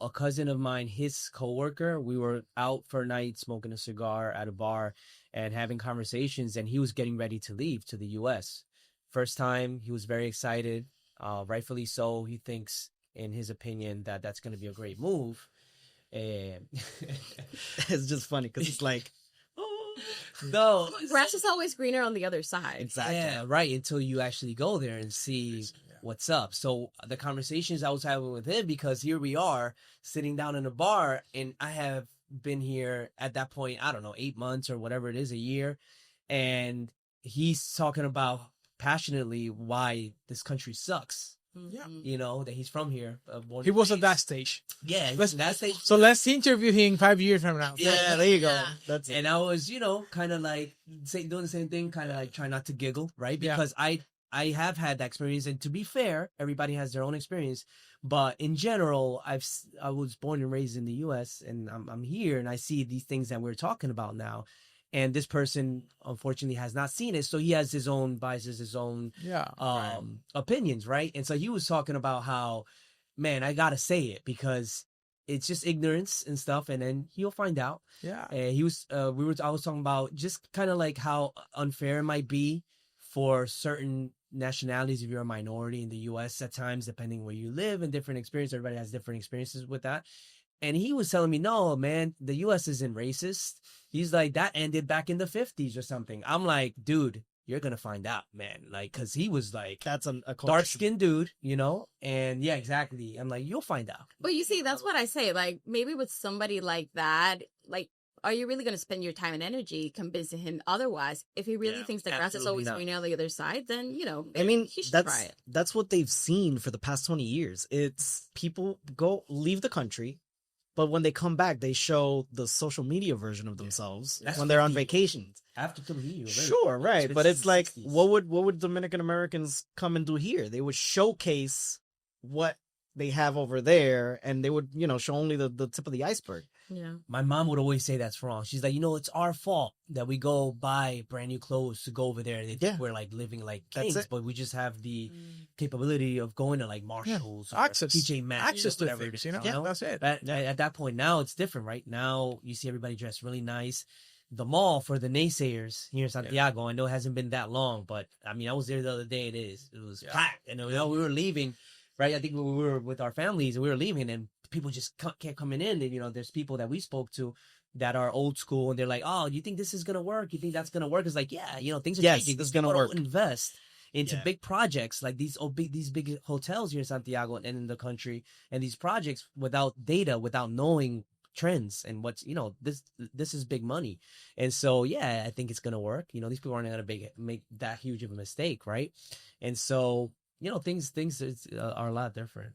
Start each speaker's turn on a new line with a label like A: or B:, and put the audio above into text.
A: a cousin of mine, his coworker, we were out for a night smoking a cigar at a bar and having conversations, and he was getting ready to leave to the US. First time, he was very excited, rightfully so. He thinks, in his opinion, that that's going to be a great move. And
B: It's just funny because it's like,
A: no,
C: Grass is always greener on the other side.
B: exactly.
A: yeah, right, until you actually go there and see what's up. So the conversations I was having with him, because here we are sitting down in a bar, and I have been here at that point, I don't know, 8 months or whatever it is, a year, and he's talking about passionately why this country sucks.
D: Yeah.
A: You know, that he's from here. Born
D: He
A: and
D: was at
A: raised.
D: that stage.
A: Yeah,
D: Let's-
A: that's it.
D: So let's interview him 5 years from now.
B: Yeah, there you go.
C: Yeah.
B: That's it.
A: And I was, kind of like doing the same thing, kind of like trying not to giggle, right?
D: Yeah.
A: Because I have had that experience, and to be fair, everybody has their own experience. But in general, I was born and raised in the U.S. and I'm here, and I see these things that we're talking about now. And this person, unfortunately, has not seen it, so he has his own biases, his own
D: Yeah.
A: opinions, right? And so he was talking about how, man, I gotta say it because it's just ignorance and stuff, and then he'll find out.
D: Yeah.
A: And he was, I was talking about just kind of like how unfair it might be for certain nationalities if you're a minority in the U.S. at times, depending where you live and different experience. Everybody has different experiences with that. And he was telling me, no, man, the U.S. isn't racist. He's like, that ended back in the 50s or something. I'm like, dude, you're going to find out, man. Like, because he was like,
B: That's a
A: dark-skinned dude, And yeah, exactly. I'm like, you'll find out.
C: But you see, that's what I say. Like, maybe with somebody like that, like, are you really going to spend your time and energy convincing him otherwise? If he really thinks the grass is
A: absolutely
C: always
A: not.
C: greener on the other side, then,
B: I mean,
C: he should try it.
B: that's what they've seen for the past 20 years. It's people leave the country, but when they come back, they show the social media version of themselves
A: That's
B: when they're on
A: 50.
B: vacations.
A: After coming here,
B: Sure, right. But it's like,
A: 60s.
B: what would Dominican Americans come and do here? They would showcase what they have over there, and they would, show only the tip of the iceberg.
C: Yeah.
A: My mom would always say that's wrong. She's like, it's our fault that we go buy brand new clothes to go over there. They think we're like living like
B: That's
A: kings,
B: it.
A: but we just have the capability of going to like Marshalls, or
D: Access.
A: TJ Maxx,
D: Access to
A: whatever it
D: things,
A: is.
D: That's it.
A: At that point, now it's different, right? Now you see everybody dressed really nice. The mall, for the naysayers here in Santiago, I know it hasn't been that long, but I mean, I was there the other day. It was packed, and we were leaving. Right, I think we were with our families and we were leaving, and people just kept coming in. And there's people that we spoke to that are old school, and they're like, "Oh, you think this is gonna work? You think that's gonna work?" It's like, yeah, things are changing.
B: This is gonna
A: People
B: work.
A: don't invest into big projects like these big hotels here in Santiago and in the country, and these projects without data, without knowing trends and what's this is big money. And so yeah, I think it's gonna work. These people aren't gonna make that huge of a mistake, right? And so things are a lot different.